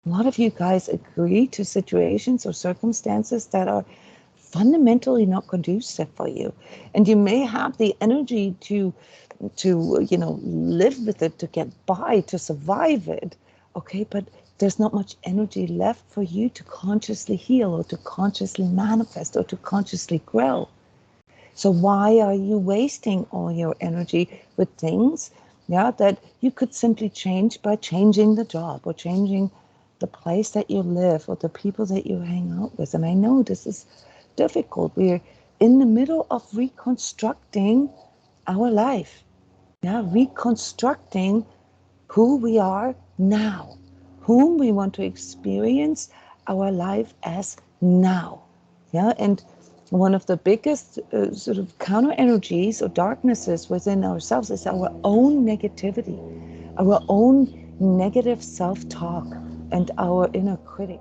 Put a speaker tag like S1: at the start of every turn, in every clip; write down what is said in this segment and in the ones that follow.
S1: A lot of you guys agree to situations or circumstances that are fundamentally not conducive for you. And you may have the energy to live with it, to get by, to survive it. Okay, but there's not much energy left for you to consciously heal or to consciously manifest or to consciously grow. So why are you wasting all your energy with things, that you could simply change by changing the job or changing the place that you live or the people that you hang out with? And I know this is difficult. We're in the middle of reconstructing our life, reconstructing who we are now, whom we want to experience our life as now. And one of the biggest sort of counter energies or darknesses within ourselves is our own negativity, our own negative self-talk, and our inner critic.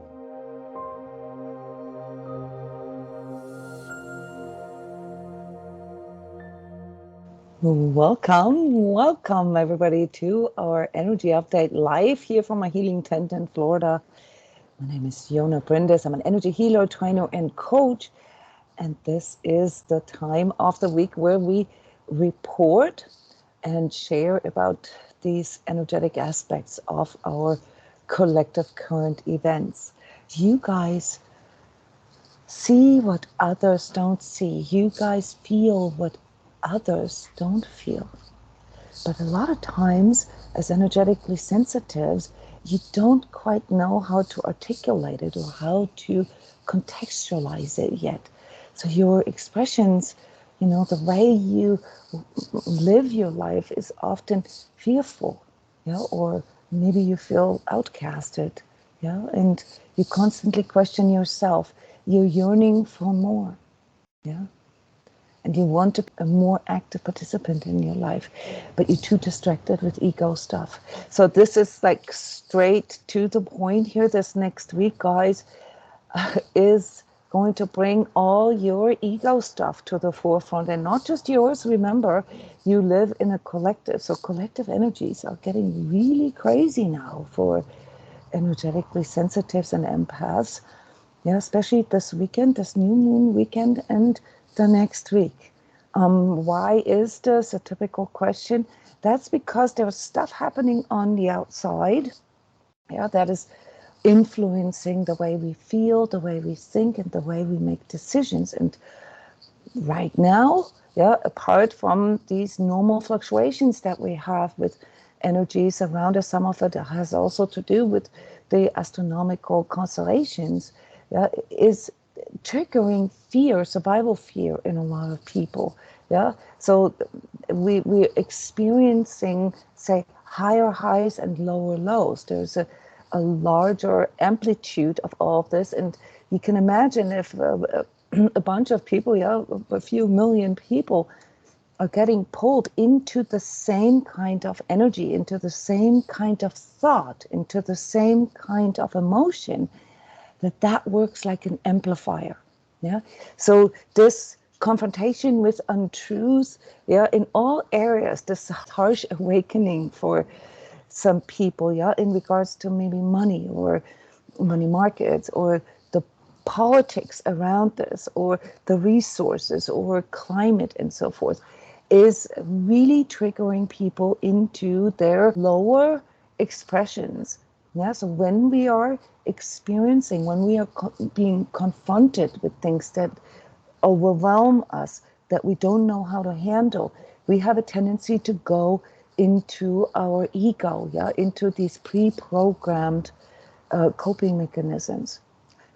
S1: Welcome everybody to our energy update live here from my healing tent in Florida. My name is Jona Bryndis. I'm an energy healer, trainer, and coach. And this is the time of the week where we report and share about these energetic aspects of our collective current events. You guys see what others don't see. You guys feel what others don't feel. But a lot of times, as energetically sensitives, you don't quite know how to articulate it or how to contextualize it yet. So your expressions, the way you live your life is often fearful, or maybe you feel outcasted, and you constantly question yourself. You're yearning for more, and you want to be a more active participant in your life, but you're too distracted with ego stuff. So this is like straight to the point here. This next week, guys, is going to bring all your ego stuff to the forefront, and not just yours. Remember, you live in a collective, so collective energies are getting really crazy now for energetically sensitives and empaths, especially this weekend, this new moon weekend, and the next week. Why is this a typical question? That's because there's stuff happening on the outside, that is influencing the way we feel, the way we think, and the way we make decisions. And right now, apart from these normal fluctuations that we have with energies around us, some of it has also to do with the astronomical constellations, is triggering fear, survival fear in a lot of people. So we're experiencing, say, higher highs and lower lows. There's a larger amplitude of all of this, and you can imagine if a bunch of people, a few million people, are getting pulled into the same kind of energy, into the same kind of thought, into the same kind of emotion, that works like an amplifier. So this confrontation with untruth, in all areas, this harsh awakening for some people, in regards to maybe money or money markets or the politics around this or the resources or climate and so forth, is really triggering people into their lower expressions. So when we are experiencing, when we are being confronted with things that overwhelm us, that we don't know how to handle, we have a tendency to go into our ego, into these pre-programmed coping mechanisms.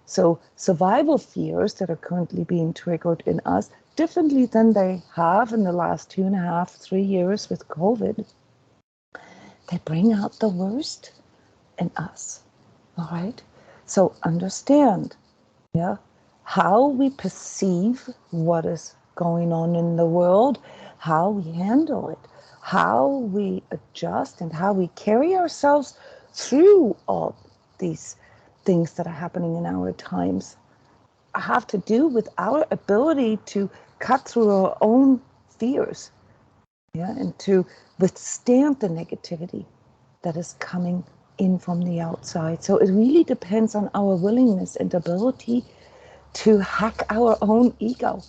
S1: So survival fears that are currently being triggered in us, differently than they have in the last 2.5, 3 years with COVID, they bring out the worst in us. All right? So understand, how we perceive what is going on in the world, how we handle it, how we adjust, and how we carry ourselves through all these things that are happening in our times have to do with our ability to cut through our own fears, and to withstand the negativity that is coming in from the outside. So it really depends on our willingness and ability to hack our own ego,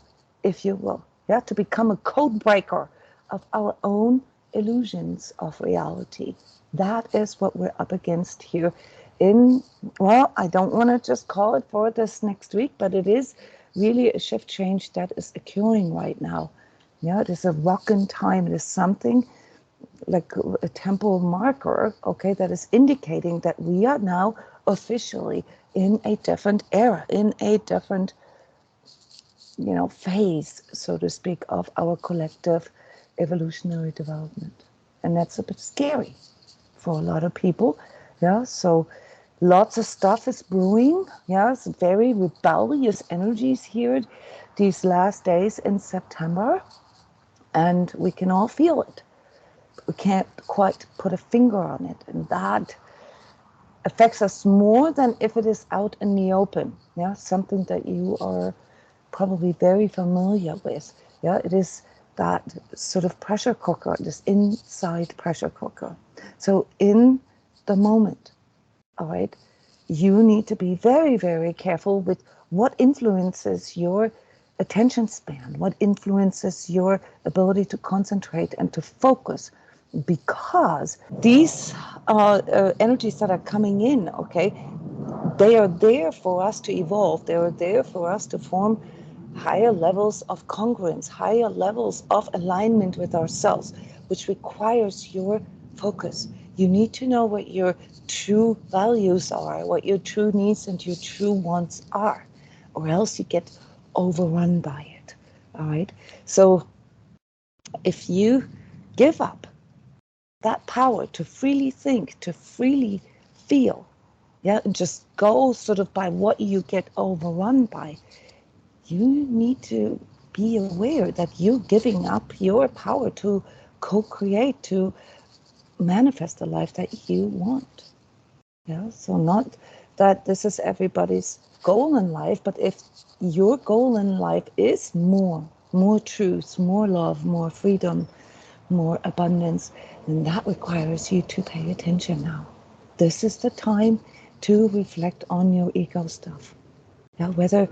S1: if you will, yeah, to become a code breaker of our own illusions of reality. That is what we're up against here in, well, I don't want to just call it for this next week, but it is really a shift change that is occurring right now. Yeah, it is a rockin' time. It is something like a temporal marker, okay, that is indicating that we are now officially in a different era, in a different, phase, so to speak, of our collective evolutionary development. And that's a bit scary for a lot of people. Yeah, so lots of stuff is brewing. Yeah, it's very rebellious energies here these last days in September, and we can all feel it. We can't quite put a finger on it, and that affects us more than if it is out in the open. Yeah, something that you are probably very familiar with. Yeah, it is that sort of pressure cooker, this inside pressure cooker. So in the moment, all right, you need to be very, very careful with what influences your attention span, what influences your ability to concentrate and to focus, because these energies that are coming in, okay, they are there for us to evolve. They are there for us to form higher levels of congruence, higher levels of alignment with ourselves, which requires your focus. You need to know what your true values are, what your true needs and your true wants are, or else you get overrun by it. All right. So if you give up that power to freely think, to freely feel, yeah, and just go sort of by what you get overrun by, you need to be aware that you're giving up your power to co-create, to manifest the life that you want. Yeah, so not that this is everybody's goal in life, but if your goal in life is more truth, more love, more freedom, more abundance, then that requires you to pay attention now. This is the time to reflect on your ego stuff. Yeah, whether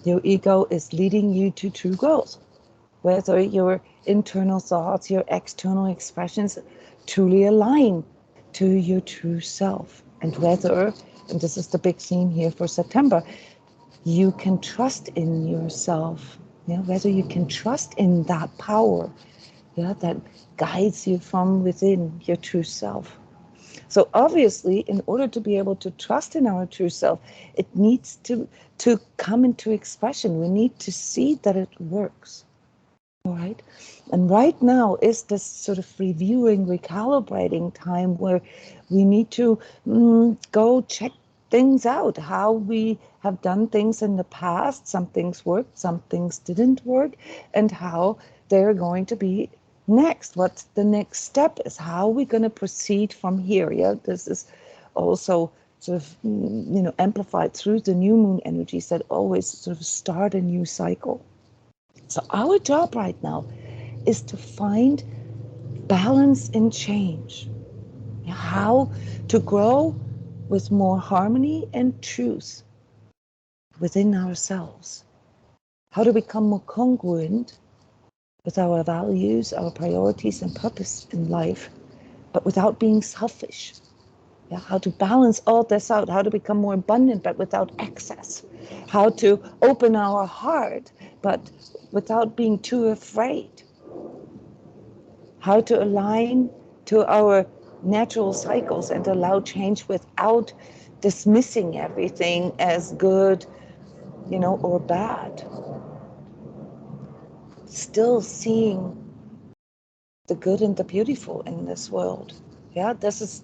S1: your ego is leading you to true growth, whether your internal thoughts, your external expressions truly align to your true self, and whether, and this is the big theme here for September, you can trust in yourself. Yeah, whether you can trust in that power, yeah, that guides you from within your true self. So obviously, in order to be able to trust in our true self, it needs to come into expression. We need to see that it works. All right. And right now is this sort of reviewing, recalibrating time where we need to go check things out, how we have done things in the past. Some things worked, some things didn't work, and how they're going to be next, what the next step is, how we're going to proceed from here. Yeah, this is also sort of amplified through the new moon energies that always sort of start a new cycle. So our job right now is to find balance and change, how to grow with more harmony and truth within ourselves, how to become more congruent with our values, our priorities and purpose in life, but without being selfish. Yeah, how to balance all this out, how to become more abundant but without excess, how to open our heart but without being too afraid, how to align to our natural cycles and allow change without dismissing everything as good, or bad. Still seeing the good and the beautiful in this world. Yeah, this is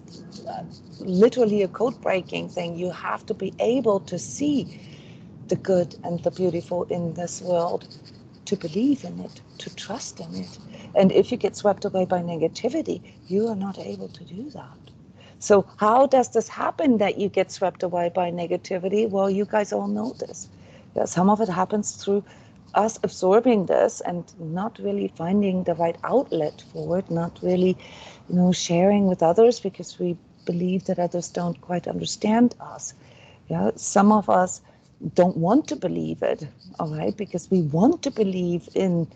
S1: literally a code breaking thing. You have to be able to see the good and the beautiful in this world, to believe in it, to trust in it. And if you get swept away by negativity, you are not able to do that. So how does this happen that you get swept away by negativity? Well, you guys all know this. Yeah, some of it happens through us absorbing this and not really finding the right outlet for it, not really, sharing with others because we believe that others don't quite understand us. Yeah, some of us don't want to believe it, all right, because we want to believe in,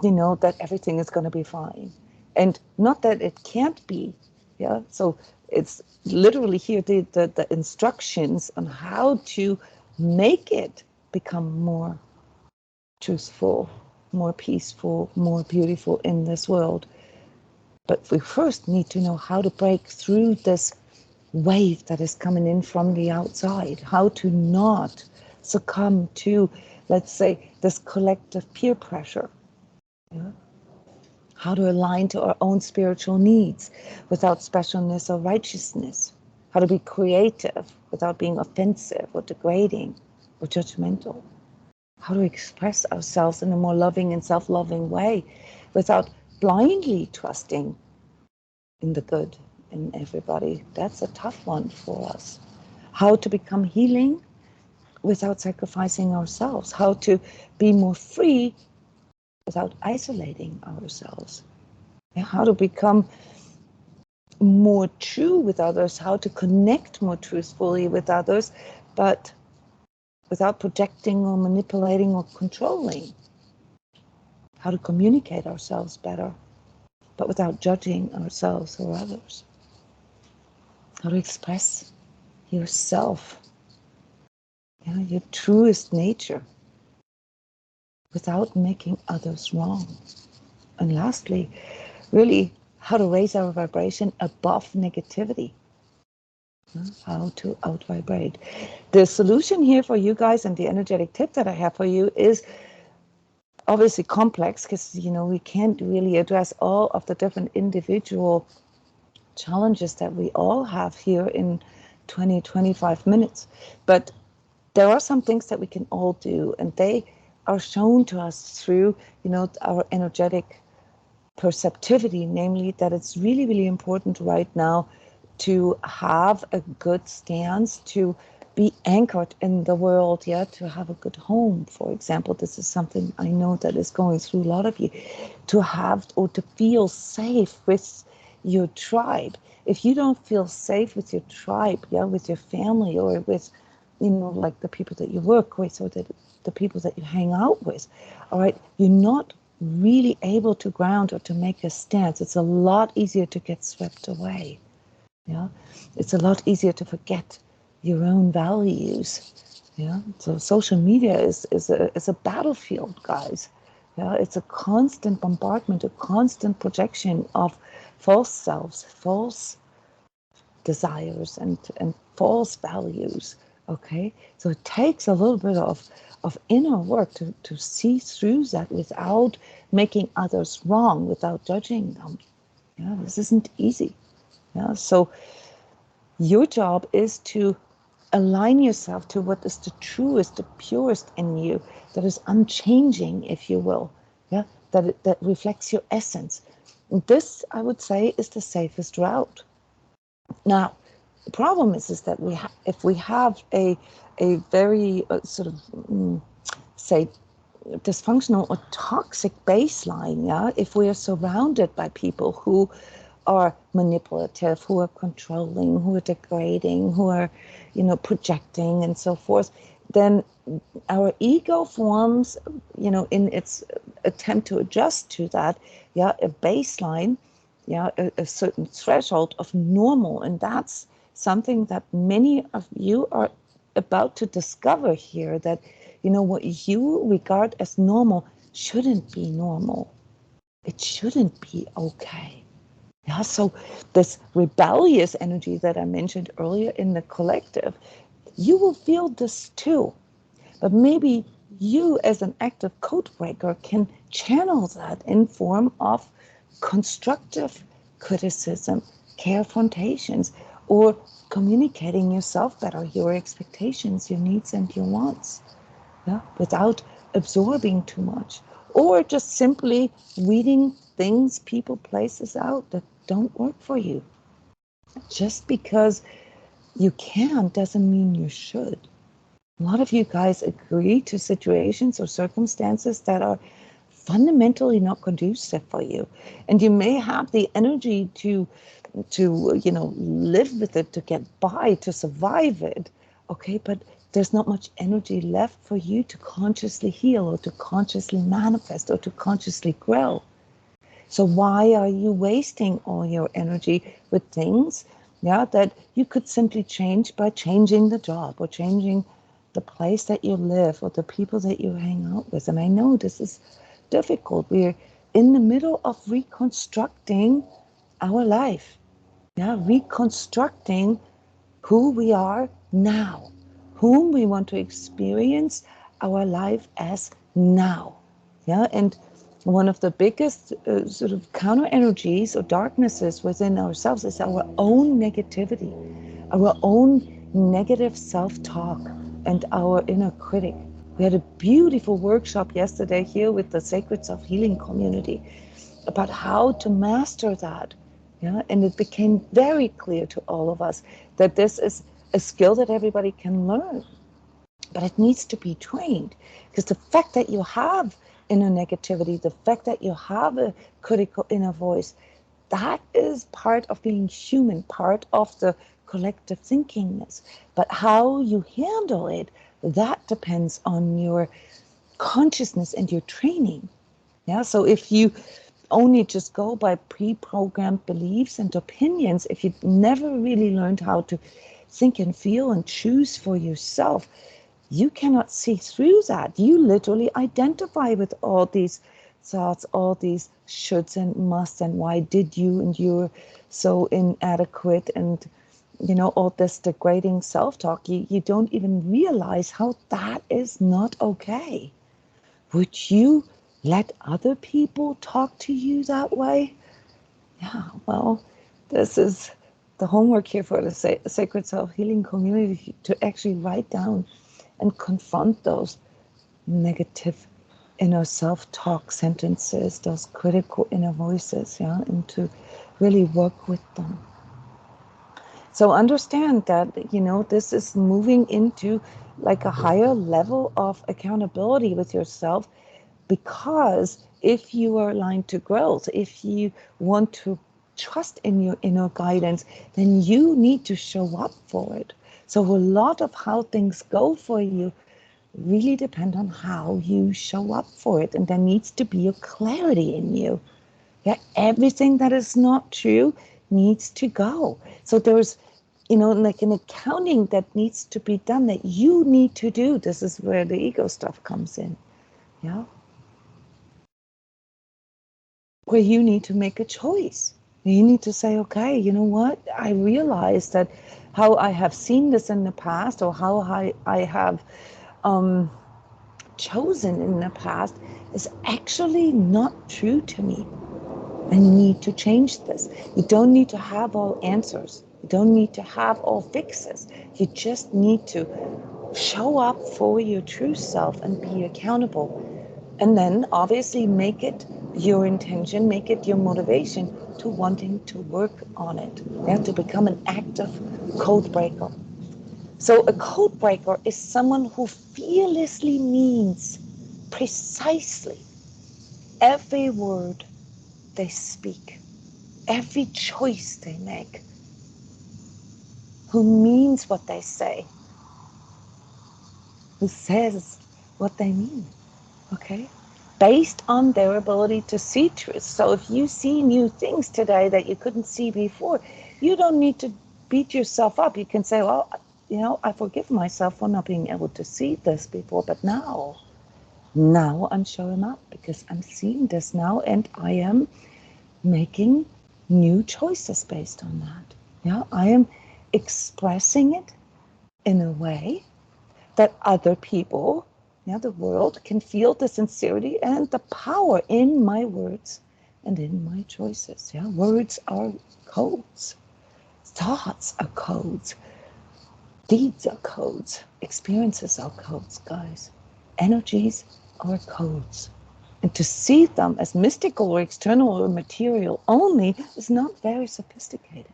S1: that everything is going to be fine, and not that it can't be. Yeah, so it's literally here the instructions on how to make it become more truthful, more peaceful, more beautiful in this world. But we first need to know how to break through this wave that is coming in from the outside, how to not succumb to, let's say, this collective peer pressure. Yeah? How to align to our own spiritual needs without specialness or righteousness. How to be creative without being offensive or degrading or judgmental. How to express ourselves in a more loving and self-loving way without blindly trusting in the good in everybody. That's a tough one for us. How to become healing without sacrificing ourselves. How to be more free without isolating ourselves. And how to become more true with others. How to connect more truthfully with others, but without projecting or manipulating or controlling. How to communicate ourselves better, but without judging ourselves or others. How to express yourself, your truest nature, without making others wrong. And lastly, really how to raise our vibration above negativity. How to out-vibrate. The solution here for you guys, and the energetic tip that I have for you, is obviously complex, because we can't really address all of the different individual challenges that we all have here in 20-25 minutes. But there are some things that we can all do, and they are shown to us through our energetic perceptivity, namely that it's really, really important right now to have a good stance, to be anchored in the world, to have a good home, for example. This is something I know that is going through a lot of you, to have or to feel safe with your tribe. If you don't feel safe with your tribe, with your family, or with, like the people that you work with, or the people that you hang out with, all right, you're not really able to ground or to make a stance. It's a lot easier to get swept away. It's a lot easier to forget your own values. So social media is a battlefield, guys. It's a constant bombardment, a constant projection of false selves, false desires, and false values. Okay, so it takes a little bit of inner work to see through that without making others wrong, without judging them. This isn't easy. So your job is to align yourself to what is the truest, the purest in you, that is unchanging, if you will, that reflects your essence. This, I would say, is the safest route. Now, the problem is that if we have a very sort of, say, dysfunctional or toxic baseline, if we are surrounded by people who are manipulative, who are controlling, who are degrading, who are, projecting and so forth, then our ego forms, in its attempt to adjust to that, a baseline, a certain threshold of normal. And that's something that many of you are about to discover here, that, what you regard as normal shouldn't be normal. It shouldn't be okay. So this rebellious energy that I mentioned earlier in the collective, you will feel this too. But maybe you, as an active code breaker, can channel that in form of constructive criticism, confrontations, or communicating yourself better, your expectations, your needs, and your wants, without absorbing too much, or just simply weeding things, people, places out that don't work for you. Just because you can doesn't mean you should. A lot of you guys agree to situations or circumstances that are fundamentally not conducive for you. And you may have the energy to live with it, to get by, to survive it. Okay, but there's not much energy left for you to consciously heal or to consciously manifest or to consciously grow. So why are you wasting all your energy with things, that you could simply change by changing the job or changing the place that you live or the people that you hang out with? And I know this is difficult. We're in the middle of reconstructing our life, reconstructing who we are now, whom we want to experience our life as now. And one of the biggest sort of counter energies or darknesses within ourselves is our own negativity, our own negative self-talk, and our inner critic. We had a beautiful workshop yesterday here with the Sacred Self-Healing community about how to master that. And it became very clear to all of us that this is a skill that everybody can learn, but it needs to be trained, because the fact that you have inner negativity, the fact that you have a critical inner voice, that is part of being human, part of the collective thinkingness. But how you handle it, that depends on your consciousness and your training. So if you only just go by pre-programmed beliefs and opinions, if you never really learned how to think and feel and choose for yourself, you cannot see through that. You literally identify with all these thoughts, all these shoulds and musts, and why did you, and you're so inadequate, and all this degrading self-talk. You don't even realize how that is not okay. Would you let other people talk to you that way? Well, this is the homework here for the Sacred Self-Healing community, to actually write down and confront those negative inner self-talk sentences, those critical inner voices, and to really work with them. So understand that, this is moving into like a higher level of accountability with yourself, because if you are aligned to growth, if you want to trust in your inner guidance, then you need to show up for it. So a lot of how things go for you really depend on how you show up for it. And there needs to be a clarity in you. Everything that is not true needs to go. So there's, like an accounting that needs to be done, that you need to do. This is where the ego stuff comes in. Where you need to make a choice. You need to say, okay, you know what? I realize that how I have seen this in the past, or how I have chosen in the past, is actually not true to me. I need to change this. You don't need to have all answers. You don't need to have all fixes. You just need to show up for your true self and be accountable. And then obviously make it your intention, make it your motivation to wanting to work on it. You have to become an active code breaker. So a code breaker is someone who fearlessly means precisely every word they speak, every choice they make, who means what they say, who says what they mean, okay? Based on their ability to see truth. So if you see new things today that you couldn't see before, you don't need to beat yourself up. You can say, well, I forgive myself for not being able to see this before, but now I'm showing up because I'm seeing this now, and I am making new choices based on that. I am expressing it in a way that other people, the world, can feel the sincerity and the power in my words and in my choices. Words are codes. Thoughts are codes. Deeds are codes. Experiences are codes, guys. Energies are codes. And to see them as mystical or external or material only is not very sophisticated.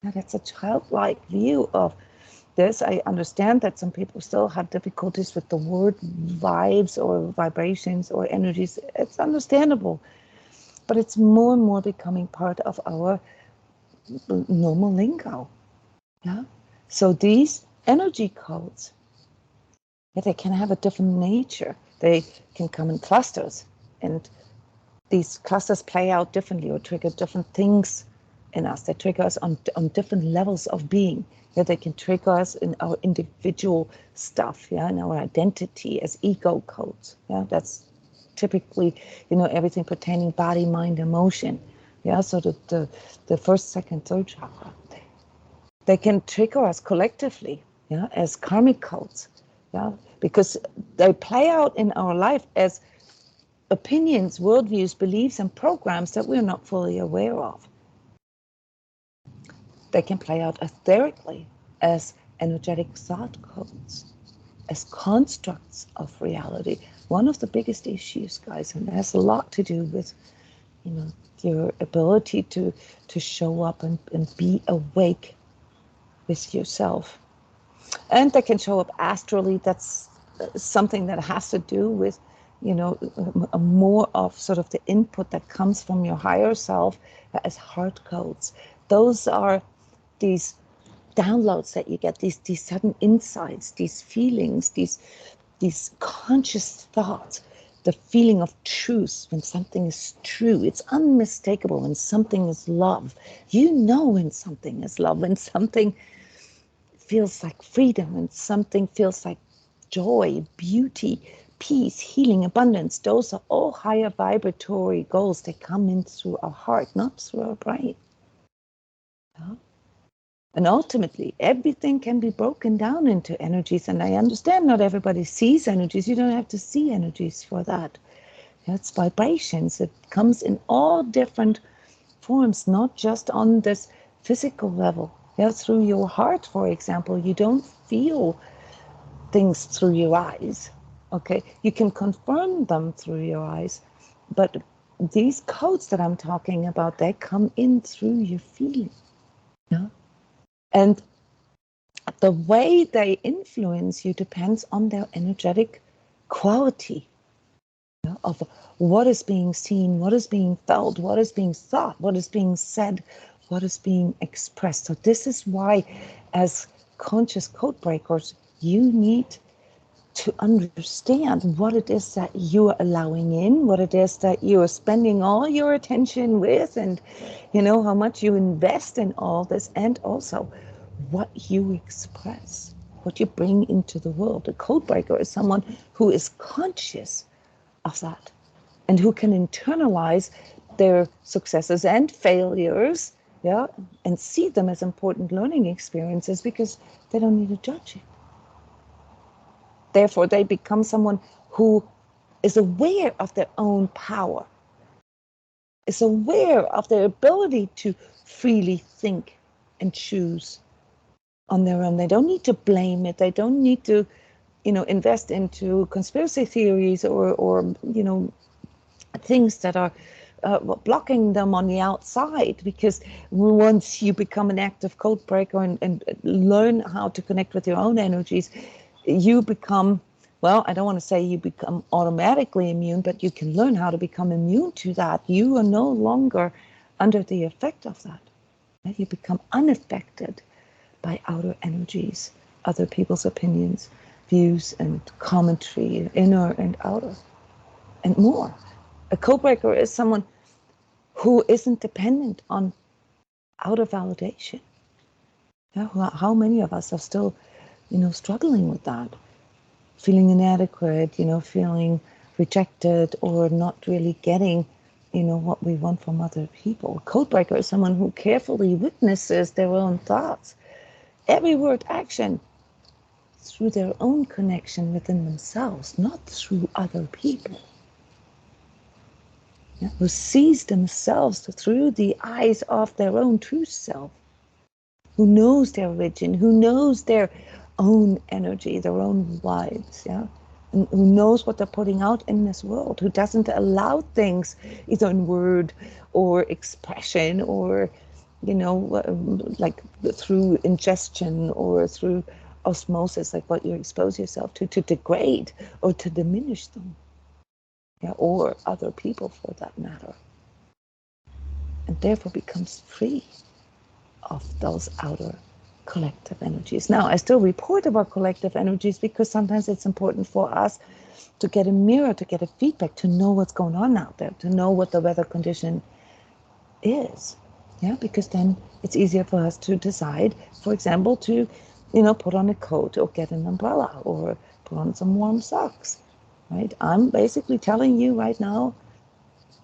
S1: That's a childlike view of this. I understand that some people still have difficulties with the word vibes or vibrations or energies. It's understandable, but it's more and more becoming part of our normal lingo. Yeah. So these energy codes, yeah, they can have a different nature. They can come in clusters, and these clusters play out differently or trigger different things in us. They trigger us on different levels of being. Yeah, they can trigger us in our individual stuff, yeah, in our identity as ego codes. Yeah, that's typically, everything pertaining body, mind, emotion. Yeah, so the first, second, third chakra. They can trigger us collectively, yeah, as karmic codes, yeah, because they play out in our life as opinions, worldviews, beliefs, and programs that we're not fully aware of. They can play out etherically as energetic thought codes, as constructs of reality. One of the biggest issues, guys, and it has a lot to do with, your ability to show up and be awake with yourself. And they can show up astrally. That's something that has to do with, more of sort of the input that comes from your higher self as heart codes. Those are these downloads that you get, these sudden insights, these feelings, these conscious thoughts, the feeling of truth when something is true. It's unmistakable when something is love. You know when something is love, when something feels like freedom and something feels like joy, beauty, peace, healing, abundance. Those are all higher vibratory goals. They come in through our heart, not through our brain. Yeah? And ultimately, everything can be broken down into energies. And I understand not everybody sees energies. You don't have to see energies for that. It's vibrations. It comes in all different forms, not just on this physical level. Yeah, through your heart, for example, you don't feel things through your eyes. Okay, you can confirm them through your eyes, but these codes that I'm talking about, they come in through your feeling. Yeah, and the way they influence you depends on their energetic quality, of what is being seen, what is being felt, what is being thought, what is being said, what is being expressed. So this is why, as conscious code breakers, you need to understand what it is that you are allowing in, what it is that you are spending all your attention with, and how much you invest in all this, and also what you express, what you bring into the world. A code breaker is someone who is conscious of that and who can internalize their successes and failures, yeah, and see them as important learning experiences because they don't need to judge it. Therefore, they become someone who is aware of their own power, is aware of their ability to freely think and choose on their own. They don't need to blame it. They don't need to, invest into conspiracy theories or things that are blocking them on the outside, because once you become an active code breaker and learn how to connect with your own energies, you become, well, I don't want to say you become automatically immune, but you can learn how to become immune to that. You are no longer under the effect of that. You become unaffected by outer energies, other people's opinions, views, and commentary, inner and outer, and more. A code-breaker is someone who isn't dependent on outer validation. Yeah, how many of us are still, struggling with that? Feeling inadequate, feeling rejected, or not really getting, what we want from other people. A code-breaker is someone who carefully witnesses their own thoughts, every word, action, through their own connection within themselves, not through other people. Yeah, who sees themselves through the eyes of their own true self, who knows their origin, who knows their own energy, their own lives, yeah, and who knows what they're putting out in this world, who doesn't allow things either in word or expression or, like through ingestion or through osmosis, like what you expose yourself to degrade or to diminish them. Yeah, or other people for that matter, and therefore becomes free. of those outer collective energies. Now, I still report about collective energies because sometimes it's important for us to get a mirror, to get a feedback, to know what's going on out there, to know what the weather condition is. Yeah, because then it's easier for us to decide, for example, to, put on a coat or get an umbrella or put on some warm socks, right? I'm basically telling you right now,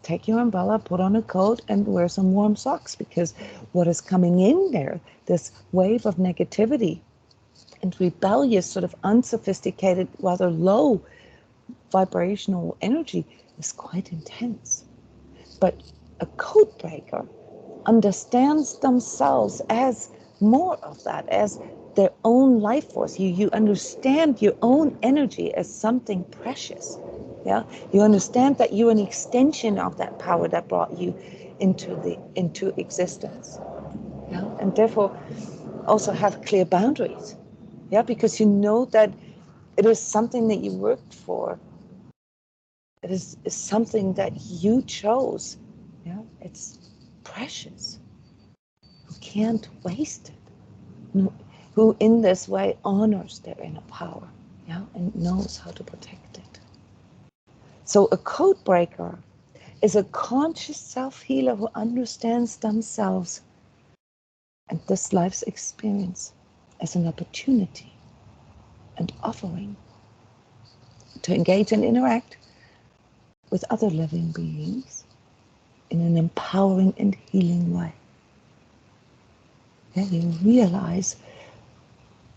S1: take your umbrella, put on a coat, and wear some warm socks, because what is coming in there, this wave of negativity and rebellious, sort of unsophisticated, rather low vibrational energy, is quite intense. But a code breaker understands themselves as more of that, as their own life force. You understand your own energy as something precious. Yeah, you understand that you're an extension of that power that brought you into existence. Yeah, and therefore also have clear boundaries. Yeah, because you know that it is something that you worked for. It is something that you chose. Yeah, it's precious. You can't waste it. Who in this way honors their inner power, yeah, and knows how to protect it. So a code breaker is a conscious self-healer who understands themselves and this life's experience as an opportunity and offering to engage and interact with other living beings in an empowering and healing way. Yeah, you realize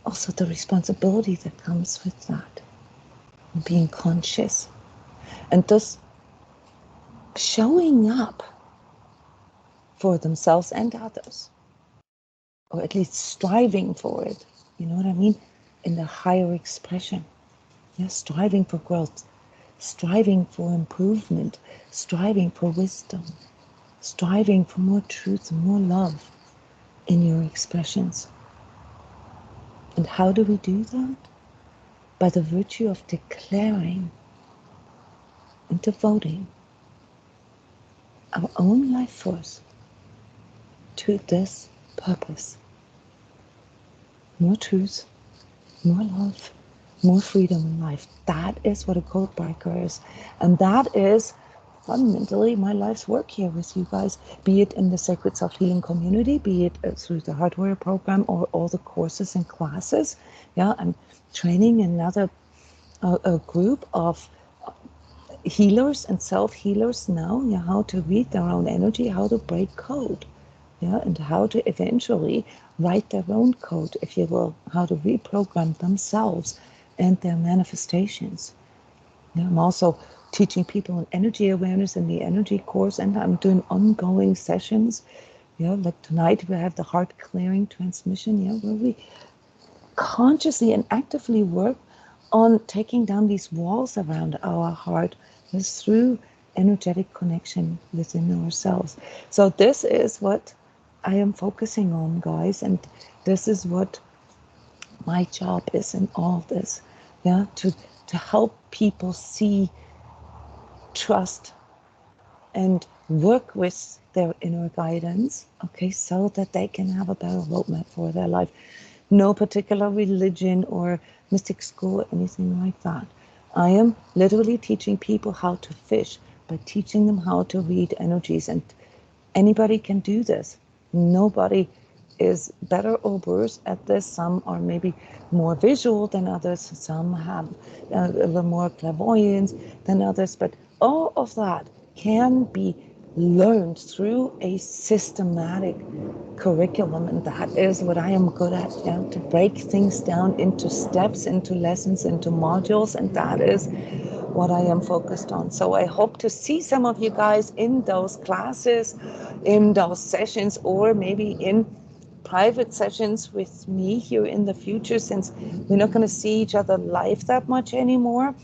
S1: also the responsibility that comes with that, being conscious, and thus showing up for themselves and others, or at least striving for it, you know what I mean, in the higher expression. Yeah, striving for growth, striving for improvement, striving for wisdom, striving for more truth and more love in your expressions. And how do we do that? By the virtue of declaring and devoting our own life force to this purpose. More truth, more love, more freedom in life. That is what a code breaker is. And that is fundamentally my life's work here with you guys, be it in the Sacred Self-Healing community, be it through the Hardware program or all the courses and classes. Yeah, I'm training another a group of healers and self-healers now, yeah, how to read their own energy, how to break code, yeah, and how to eventually write their own code, if you will, how to reprogram themselves and their manifestations. Yeah, I'm also teaching people on energy awareness in the energy course, and I'm doing ongoing sessions. Yeah, like tonight we have the heart clearing transmission, yeah, where we consciously and actively work on taking down these walls around our heart is through energetic connection within ourselves. So this is what I am focusing on, guys, and this is what my job is in all this, yeah, to help people see, trust, and work with their inner guidance, okay, so that they can have a better roadmap for their life. No particular religion or mystic school or anything like that. I am literally teaching people how to fish, by teaching them how to read energies, and anybody can do this. Nobody is better or worse at this. Some are maybe more visual than others. Some have a little more clairvoyance than others, but all of that can be learned through a systematic curriculum, and that is what I am good at, yeah, to break things down into steps, into lessons, into modules, and that is what I am focused on. So I hope to see some of you guys in those classes, in those sessions, or maybe in private sessions with me here in the future, since we're not going to see each other live that much anymore,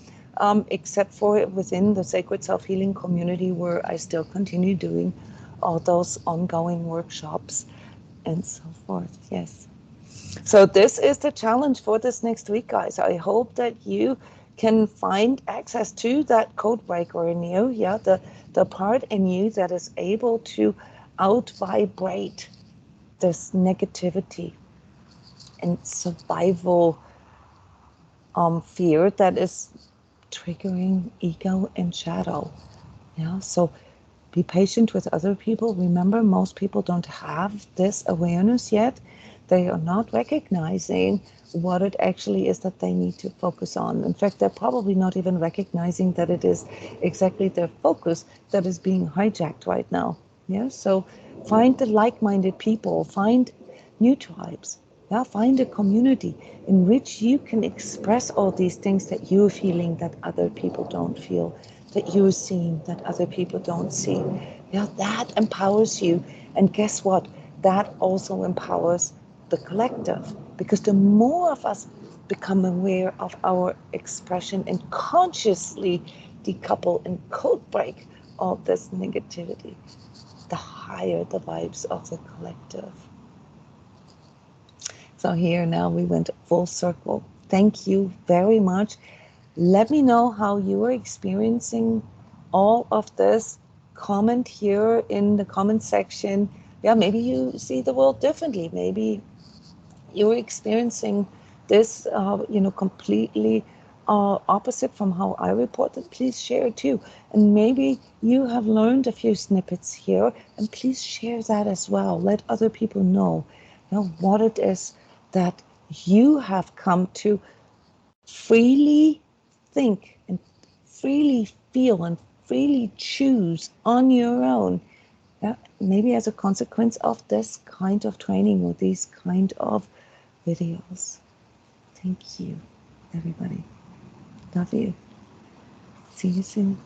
S1: except for within the Sacred Self-Healing community, where I still continue doing all those ongoing workshops and so forth. Yes. So this is the challenge for this next week, guys. I hope that you can find access to that code breaker in you, yeah, the part in you that is able to out-vibrate this negativity and survival fear that is triggering ego and shadow. Yeah, so be patient with other people. Remember, most people don't have this awareness yet. They are not recognizing what it actually is that they need to focus on. In fact, they're probably not even recognizing that it is exactly their focus that is being hijacked right now. Yeah, so find the like-minded people, find new tribes. Yeah, find a community in which you can express all these things that you're feeling that other people don't feel, that you're seeing that other people don't see. Yeah, that empowers you. And guess what? That also empowers the collective, because the more of us become aware of our expression and consciously decouple and code break all this negativity, the higher the vibes of the collective. So here now we went full circle. Thank you very much. Let me know how you are experiencing all of this. Comment here in the comment section. Yeah, maybe you see the world differently. Maybe you're experiencing this, completely opposite from how I reported. Please share it too. And maybe you have learned a few snippets here, and please share that as well. Let other people know, what it is that you have come to freely think and freely feel and freely choose on your own. Yeah, maybe as a consequence of this kind of training or these kind of videos. Thank you, everybody. Love you. See you soon.